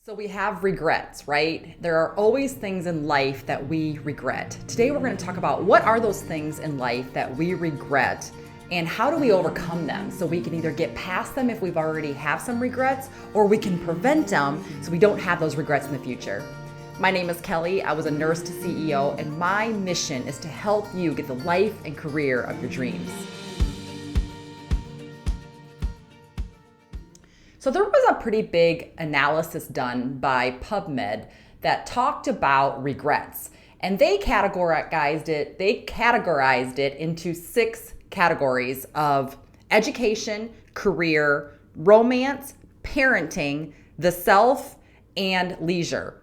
So we have regrets, right? There are always things in life that we regret. Today we're going to talk about what are those things in life that we regret and how do we overcome them so we can either get past them if we've already have some regrets or we can prevent them so we don't have those regrets in the future. My name is Kelly. I was a nurse to CEO and my mission is to help you get the life and career of your dreams. So there was a pretty big analysis done by PubMed that talked about regrets, and they categorized it into 6 categories of education, career, romance, parenting, the self, and leisure.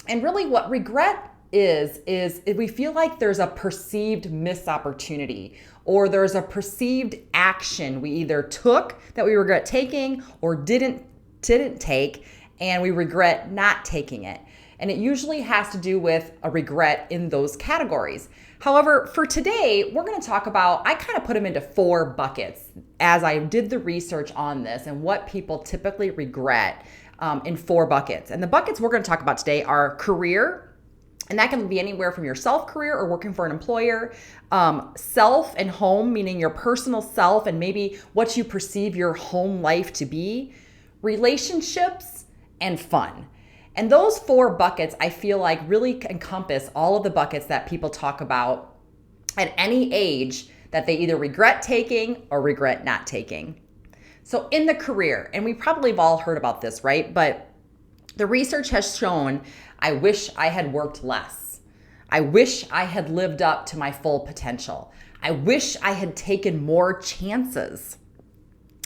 And really what regret is if we feel like there's a perceived missed opportunity or there's a perceived action we either took that we regret taking or didn't take and we regret not taking it. And it usually has to do with a regret in those categories. However, for today, we're going to talk about, I kind of put them into 4 buckets as I did the research on this and what people typically regret in 4 buckets. And the buckets we're going to talk about today are career, and that can be anywhere from your self career or working for an employer, self and home, meaning your personal self and maybe what you perceive your home life to be, relationships, and fun. And those 4 buckets I feel like really encompass all of the buckets that people talk about at any age that they either regret taking or regret not taking. So in the career, and we probably have all heard about this, right? But the research has shown, I wish I had worked less. I wish I had lived up to my full potential. I wish I had taken more chances.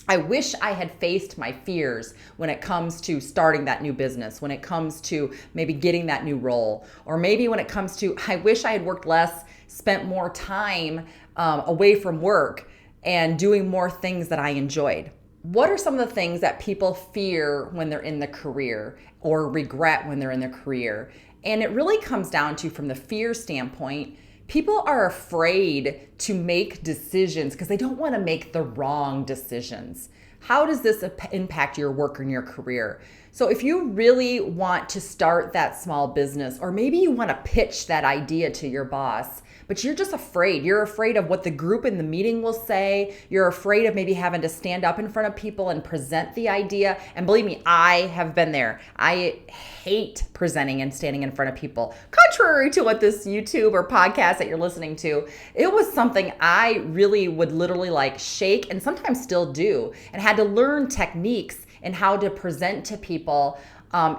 I wish I had faced my fears when it comes to starting that new business, when it comes to maybe getting that new role, or maybe when it comes to, I wish I had worked less, spent more time away from work and doing more things that I enjoyed. What are some of the things that people fear when they're in the career or regret when they're in their career? And it really comes down to, from the fear standpoint, people are afraid to make decisions because they don't want to make the wrong decisions. How does this impact your work and your career? So if you really want to start that small business, or maybe you want to pitch that idea to your boss, but you're just afraid. You're afraid of what the group in the meeting will say. You're afraid of maybe having to stand up in front of people and present the idea. And believe me, I have been there. I hate presenting and standing in front of people. Contrary to what this YouTube or podcast that you're listening to, it was something I really would literally like shake and sometimes still do, and had to learn techniques and how to present to people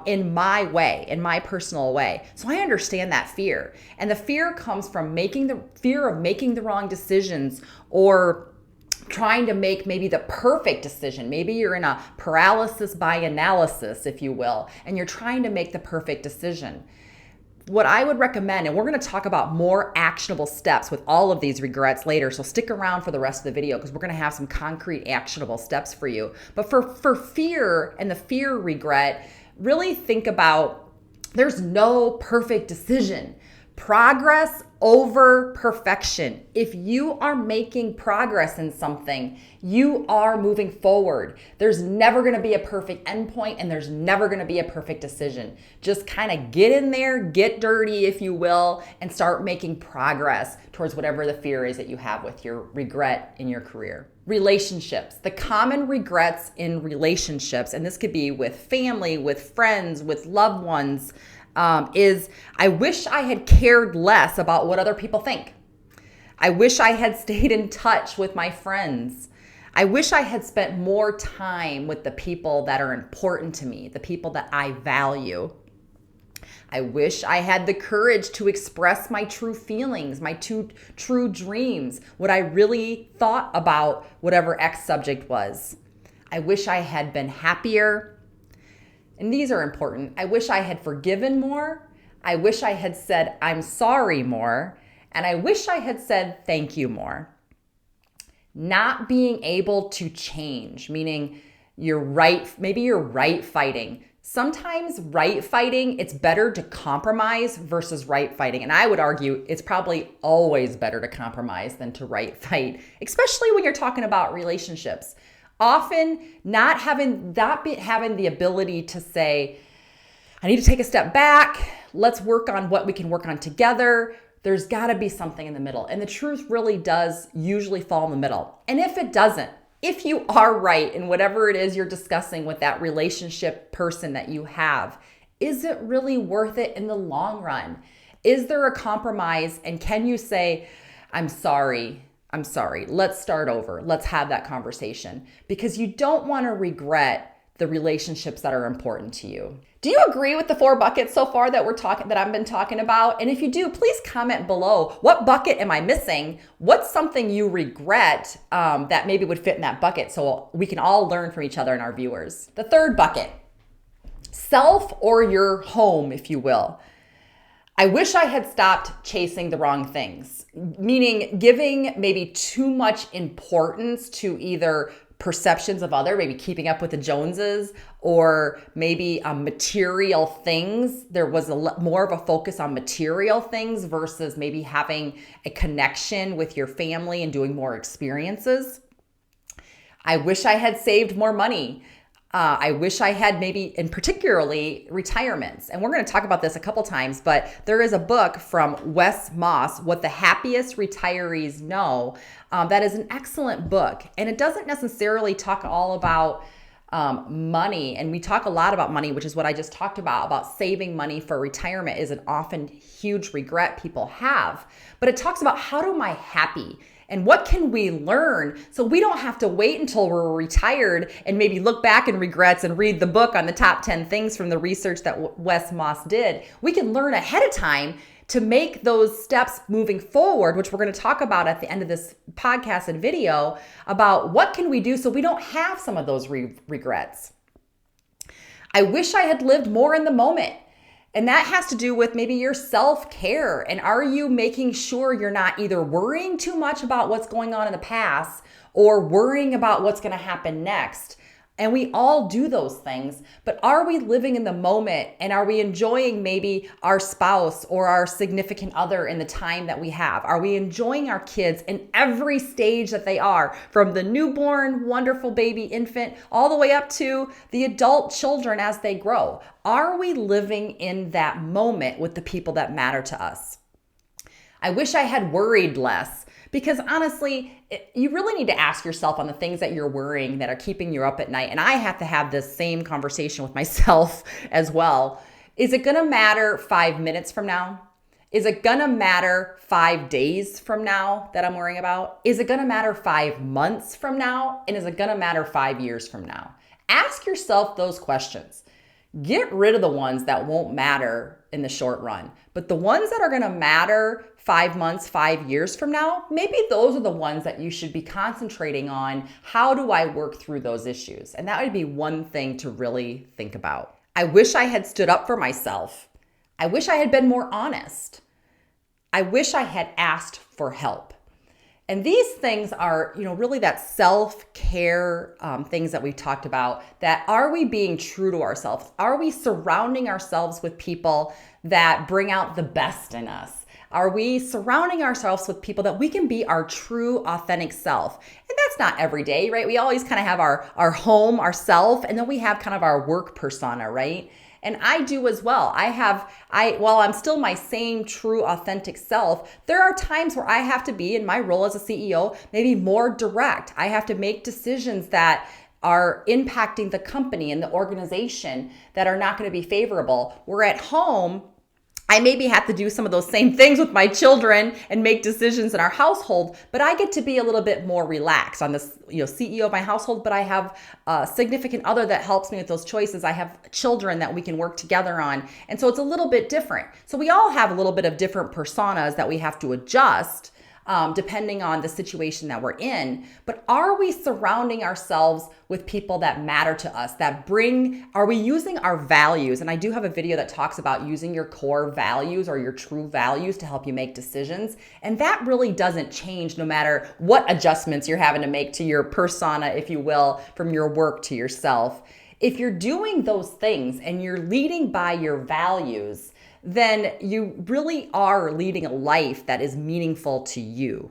in my way, in my personal way. So I understand that fear. And the fear comes from the fear of making the wrong decisions or trying to make maybe the perfect decision. Maybe you're in a paralysis by analysis, if you will, and you're trying to make the perfect decision. What I would recommend, and we're going to talk about more actionable steps with all of these regrets later, so stick around for the rest of the video because we're going to have some concrete actionable steps for you. But for fear and the fear regret, really think about, there's no perfect decision. Progress over perfection. If you are making progress in something, you are moving forward. There's never going to be a perfect endpoint and there's never going to be a perfect decision. Just kind of get in there, get dirty, if you will, and start making progress towards whatever the fear is that you have with your regret in your career. Relationships. The common regrets in relationships, and this could be with family, with friends, with loved ones, is I wish I had cared less about what other people think. I wish I had stayed in touch with my friends. I wish I had spent more time with the people that are important to me, the people that I value. I wish I had the courage to express my true feelings, my true dreams, what I really thought about whatever X subject was. I wish I had been happier. And these are important. I wish I had forgiven more. I wish I had said, I'm sorry more. And I wish I had said, thank you more. Not being able to change, meaning maybe you're right fighting. Sometimes right fighting, it's better to compromise versus right fighting. And I would argue it's probably always better to compromise than to right fight, especially when you're talking about relationships. Often not having the ability to say, I need to take a step back. Let's work on what we can work on together. There's got to be something in the middle. And the truth really does usually fall in the middle. And if it doesn't, if you are right in whatever it is you're discussing with that relationship person that you have, is it really worth it in the long run? Is there a compromise? And can you say, I'm sorry, let's start over. Let's have that conversation, because you don't want to regret the relationships that are important to you. Do you agree with the 4 buckets so far that I've been talking about? And if you do, please comment below. What bucket am I missing? What's something you regret that maybe would fit in that bucket, so we can all learn from each other and our viewers? The 3rd bucket, self or your home, if you will. I wish I had stopped chasing the wrong things, meaning giving maybe too much importance to either perceptions of other, maybe keeping up with the Joneses, or maybe material things. There was more of a focus on material things versus maybe having a connection with your family and doing more experiences. I wish I had saved more money. I wish I had maybe, and particularly retirements. And we're going to talk about this a couple times, but there is a book from Wes Moss, What the Happiest Retirees Know. That is an excellent book. And it doesn't necessarily talk all about money. And we talk a lot about money, which is what I just talked about saving money for retirement is an often huge regret people have. But it talks about, how am I happy? And what can we learn so we don't have to wait until we're retired and maybe look back in regrets and read the book on the top 10 things from the research that Wes Moss did. We can learn ahead of time to make those steps moving forward, which we're going to talk about at the end of this podcast and video, about what can we do so we don't have some of those regrets. I wish I had lived more in the moment. And that has to do with maybe your self-care. And are you making sure you're not either worrying too much about what's going on in the past or worrying about what's going to happen next? And we all do those things, but are we living in the moment, and are we enjoying maybe our spouse or our significant other in the time that we have? Are we enjoying our kids in every stage that they are, from the newborn, wonderful baby infant, all the way up to the adult children as they grow? Are we living in that moment with the people that matter to us? I wish I had worried less. Because honestly, you really need to ask yourself on the things that you're worrying that are keeping you up at night. And I have to have this same conversation with myself as well. Is it going to matter 5 minutes from now? Is it going to matter 5 days from now that I'm worrying about? Is it going to matter 5 months from now? And is it going to matter 5 years from now? Ask yourself those questions. Get rid of the ones that won't matter in the short run. But the ones that are going to matter 5 months, 5 years from now, maybe those are the ones that you should be concentrating on. How do I work through those issues? And that would be one thing to really think about. I wish I had stood up for myself. I wish I had been more honest. I wish I had asked for help. And these things are, really that self-care things that we talked about, that are we being true to ourselves? Are we surrounding ourselves with people that bring out the best in us? Are we surrounding ourselves with people that we can be our true, authentic self? And that's not every day, right? We always kind of have our home, our self, and then we have kind of our work persona, right? And I do as well. While I'm still my same true, authentic self, there are times where I have to be, in my role as a CEO, maybe more direct. I have to make decisions that are impacting the company and the organization that are not going to be favorable. We're at home. I maybe have to do some of those same things with my children and make decisions in our household, but I get to be a little bit more relaxed. I'm the CEO of my household, but I have a significant other that helps me with those choices. I have children that we can work together on. And so it's a little bit different. So we all have a little bit of different personas that we have to adjust depending on the situation that we're in. But are we surrounding ourselves with people that matter to us, are we using our values? And I do have a video that talks about using your core values or your true values to help you make decisions. And that really doesn't change no matter what adjustments you're having to make to your persona, if you will, from your work to yourself. If you're doing those things and you're leading by your values, then you really are leading a life that is meaningful to you.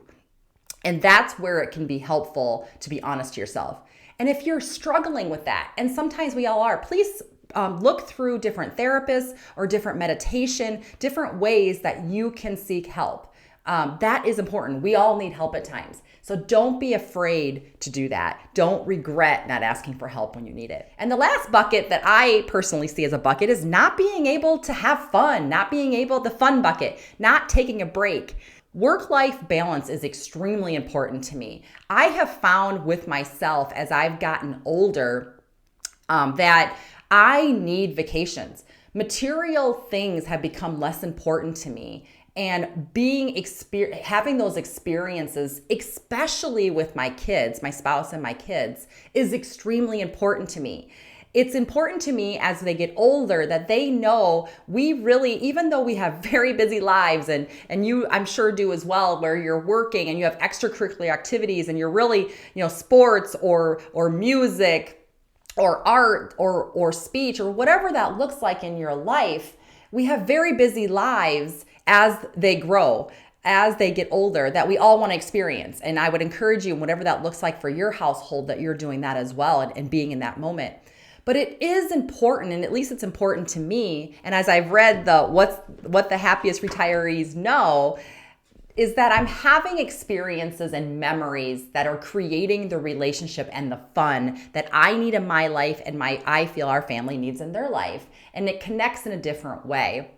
And that's where it can be helpful to be honest to yourself. And if you're struggling with that, and sometimes we all are, please look through different therapists or different meditation, different ways that you can seek help. That is important. We all need help at times. So don't be afraid to do that. Don't regret not asking for help when you need it. And the last bucket that I personally see as a bucket is not being able to have fun, the fun bucket, not taking a break. Work-life balance is extremely important to me. I have found with myself as I've gotten older that I need vacations. Material things have become less important to me. And having those experiences, especially with my kids, my spouse and my kids, is extremely important to me. It's important to me as they get older that they know we really, even though we have very busy lives, and you I'm sure do as well, where you're working and you have extracurricular activities and you're really, sports or music or art or speech or whatever that looks like in your life, we have very busy lives as they grow, as they get older, that we all want to experience. And I would encourage you, whatever that looks like for your household, that you're doing that as well and being in that moment. But it is important, and at least it's important to me, and as I've read what the happiest retirees know, is that I'm having experiences and memories that are creating the relationship and the fun that I need in my life and I feel our family needs in their life. And it connects in a different way.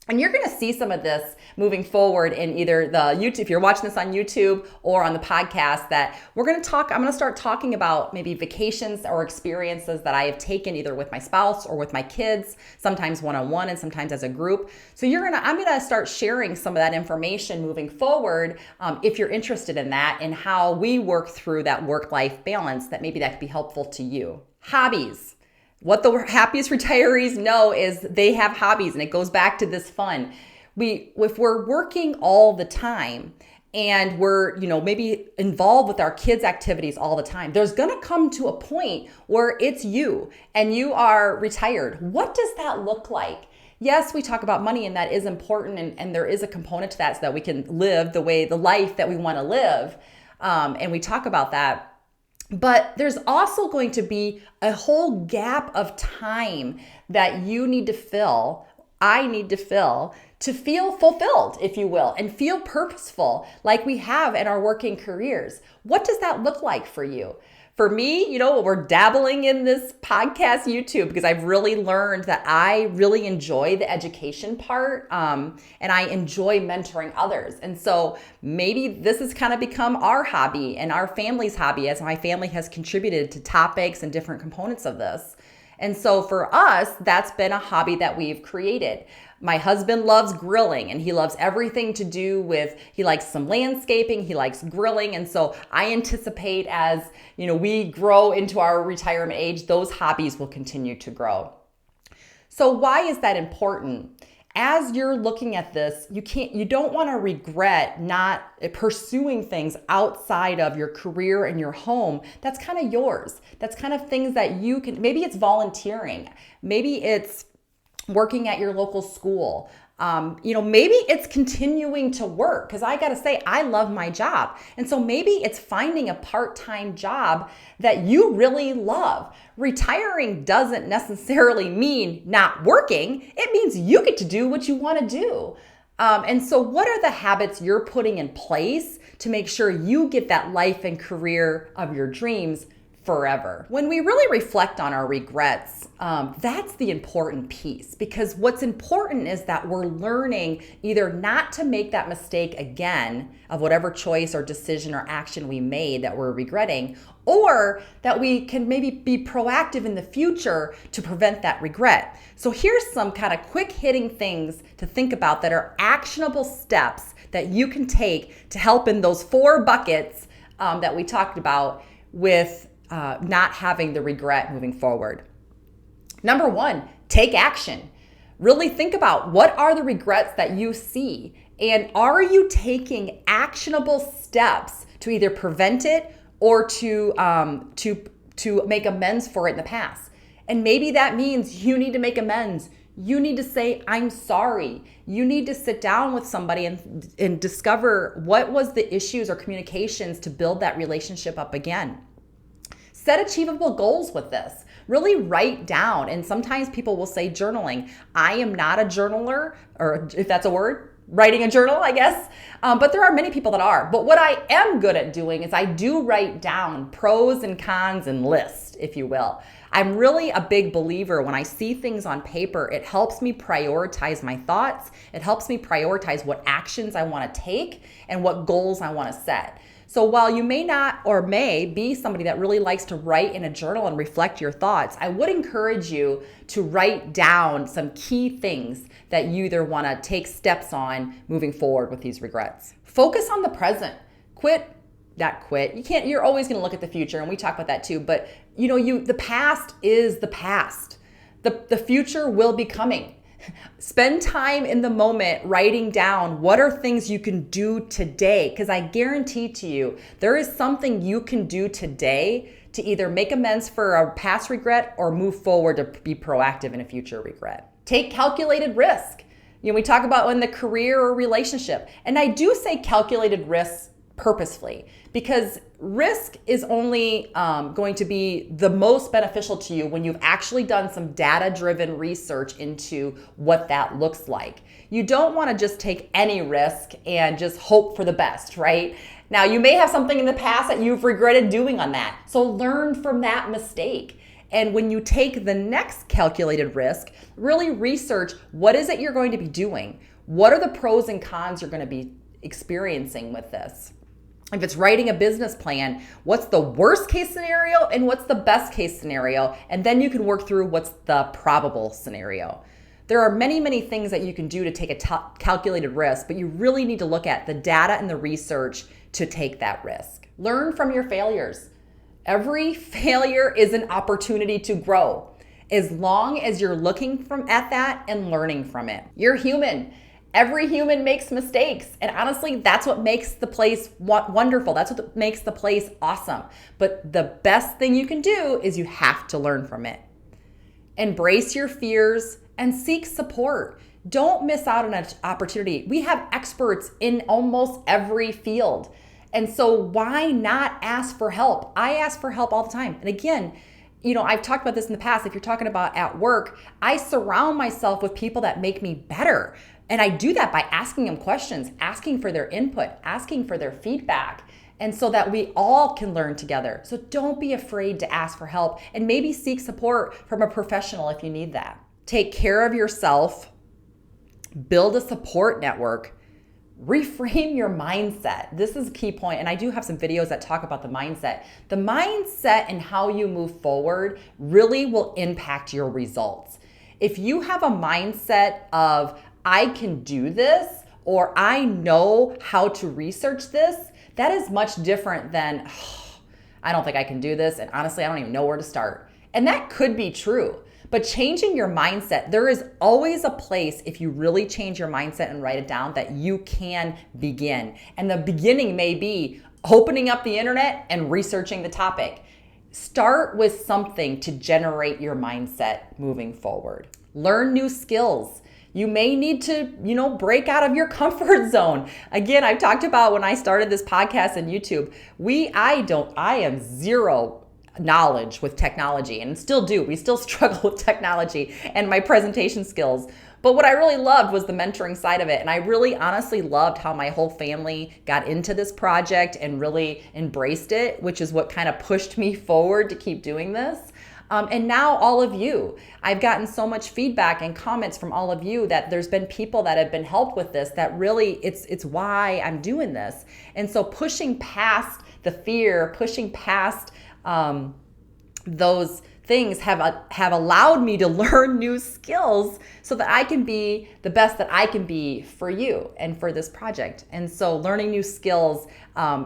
And you're going to see some of this moving forward in either the YouTube, if you're watching this on YouTube or on the podcast, that I'm going to start talking about maybe vacations or experiences that I have taken either with my spouse or with my kids, sometimes one-on-one and sometimes as a group. So I'm going to start sharing some of that information moving forward if you're interested in that and how we work through that work-life balance, that maybe that could be helpful to you. Hobbies. What the happiest retirees know is they have hobbies, and it goes back to this fun. If we're working all the time and we're, maybe involved with our kids' activities all the time, there's going to come to a point where it's you and you are retired. What does that look like? Yes, we talk about money, and that is important, and there is a component to that so that we can live the life that we want to live. And we talk about that. But there's also going to be a whole gap of time that you need to fill, I need to fill, to feel fulfilled, if you will, and feel purposeful like we have in our working careers. What does that look like for you? For me, we're dabbling in this podcast YouTube because I've really learned that I really enjoy the education part and I enjoy mentoring others. And so maybe this has kind of become our hobby and our family's hobby as my family has contributed to topics and different components of this. And so for us, that's been a hobby that we've created. My husband loves grilling, and he loves everything to do with, he likes some landscaping, he likes grilling. And so I anticipate as, we grow into our retirement age, those hobbies will continue to grow. So why is that important? As you're looking at this, you don't want to regret not pursuing things outside of your career and your home. That's kind of yours. That's kind of things that you can, maybe it's volunteering. Maybe it's working at your local school. Maybe it's continuing to work, because I got to say, I love my job. And so maybe it's finding a part-time job that you really love. Retiring doesn't necessarily mean not working. It means you get to do what you want to do. And so what are the habits you're putting in place to make sure you get that life and career of your dreams forever? When we really reflect on our regrets, that's the important piece, because what's important is that we're learning either not to make that mistake again of whatever choice or decision or action we made that we're regretting, or that we can maybe be proactive in the future to prevent that regret. So here's some kind of quick hitting things to think about that are actionable steps that you can take to help in those 4 buckets that we talked about with not having the regret moving forward. Number 1, take action. Really think about what are the regrets that you see, and are you taking actionable steps to either prevent it or to make amends for it in the past. And maybe that means you need to make amends. You need to say, I'm sorry. You need to sit down with somebody and discover what was the issues or communications to build that relationship up again. Set achievable goals with this. Really write down. And sometimes people will say journaling. I am not a journaler, or if that's a word, writing a journal, I guess. But there are many people that are. But what I am good at doing is I do write down pros and cons and lists, if you will. I'm really a big believer when I see things on paper, it helps me prioritize my thoughts. It helps me prioritize what actions I want to take and what goals I want to set. So while you may not or may be somebody that really likes to write in a journal and reflect your thoughts, I would encourage you to write down some key things that you either want to take steps on moving forward with these regrets. Focus on the present. You're always going to look at the future, and we talk about that too, but the past is the past. The future will be coming. Spend time in the moment writing down what are things you can do today, because I guarantee to you there is something you can do today to either make amends for a past regret or move forward to be proactive in a future regret. Take calculated risk. We talk about in the career or relationship, and I do say calculated risks purposefully, because risk is only going to be the most beneficial to you when you've actually done some data-driven research into what that looks like. You don't want to just take any risk and just hope for the best, right? Now, you may have something in the past that you've regretted doing on that, so learn from that mistake. And when you take the next calculated risk, really research what is it you're going to be doing? What are the pros and cons you're going to be experiencing with this? If it's writing a business plan, what's the worst case scenario and what's the best case scenario? And then you can work through what's the probable scenario. There are many, many things that you can do to take a calculated risk, but you really need to look at the data and the research to take that risk. Learn from your failures. Every failure is an opportunity to grow, as long as you're looking at that and learning from it. You're human. Every human makes mistakes. And honestly, that's what makes the place wonderful. That's what makes the place awesome. But the best thing you can do is you have to learn from it. Embrace your fears and seek support. Don't miss out on an opportunity. We have experts in almost every field. And so why not ask for help? I ask for help all the time. And again, I've talked about this in the past. If you're talking about at work, I surround myself with people that make me better. And I do that by asking them questions, asking for their input, asking for their feedback, and so that we all can learn together. So don't be afraid to ask for help, and maybe seek support from a professional if you need that. Take care of yourself, build a support network, reframe your mindset. This is a key point, and I do have some videos that talk about the mindset. The mindset and how you move forward really will impact your results. If you have a mindset of, I can do this, or I know how to research this, that is much different than, I don't think I can do this, and honestly, I don't even know where to start. And that could be true. But changing your mindset, there is always a place, if you really change your mindset and write it down, that you can begin. And the beginning may be opening up the internet and researching the topic. Start with something to generate your mindset moving forward. Learn new skills. You may need to, break out of your comfort zone. Again, I've talked about when I started this podcast and YouTube, I am zero knowledge with technology, and still do. We still struggle with technology and my presentation skills. But what I really loved was the mentoring side of it. And I really honestly loved how my whole family got into this project and really embraced it, which is what kind of pushed me forward to keep doing this. And now all of you, I've gotten so much feedback and comments from all of you that there's been people that have been helped with this, that really it's why I'm doing this. And so pushing past the fear, pushing past those things have allowed me to learn new skills so that I can be the best that I can be for you and for this project. And so learning new skills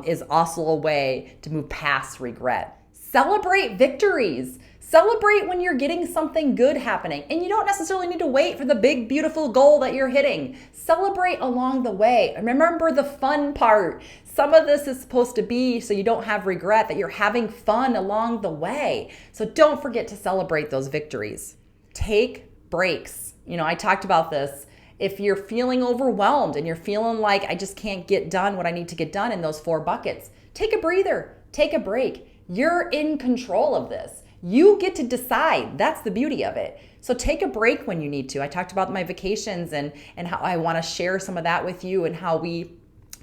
is also a way to move past regret. Celebrate victories. Celebrate when you're getting something good happening. And you don't necessarily need to wait for the big, beautiful goal that you're hitting. Celebrate along the way. And remember the fun part. Some of this is supposed to be so you don't have regret, that you're having fun along the way. So don't forget to celebrate those victories. Take breaks. I talked about this. If you're feeling overwhelmed and you're feeling like I just can't get done what I need to get done in those 4 buckets, take a breather, take a break. You're in control of this. You get to decide. That's the beauty of it. So take a break when you need to. I talked about my vacations and how I want to share some of that with you and how we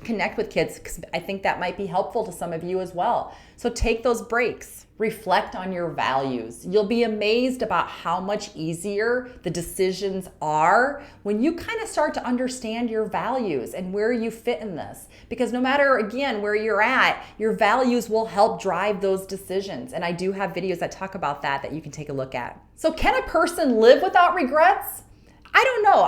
connect with kids, because I think that might be helpful to some of you as well. So take those breaks. Reflect on your values. You'll be amazed about how much easier the decisions are when you kind of start to understand your values and where you fit in this. Because no matter, again, where you're at, your values will help drive those decisions. And I do have videos that talk about that you can take a look at. So can a person live without regrets? I don't know.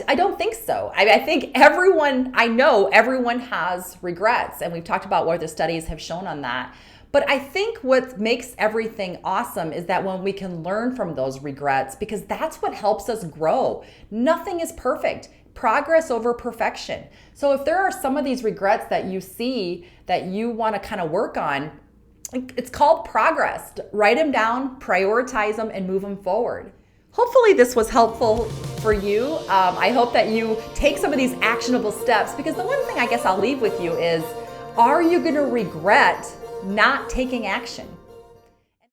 I don't think so. I think everyone has regrets, and we've talked about what the studies have shown on that. But I think what makes everything awesome is that when we can learn from those regrets, because that's what helps us grow. Nothing is perfect. Progress over perfection. So if there are some of these regrets that you see that you want to kind of work on, it's called progress. Write them down, prioritize them, and move them forward. Hopefully this was helpful for you. I hope that you take some of these actionable steps, because the one thing I guess I'll leave with you is, are you going to regret not taking action?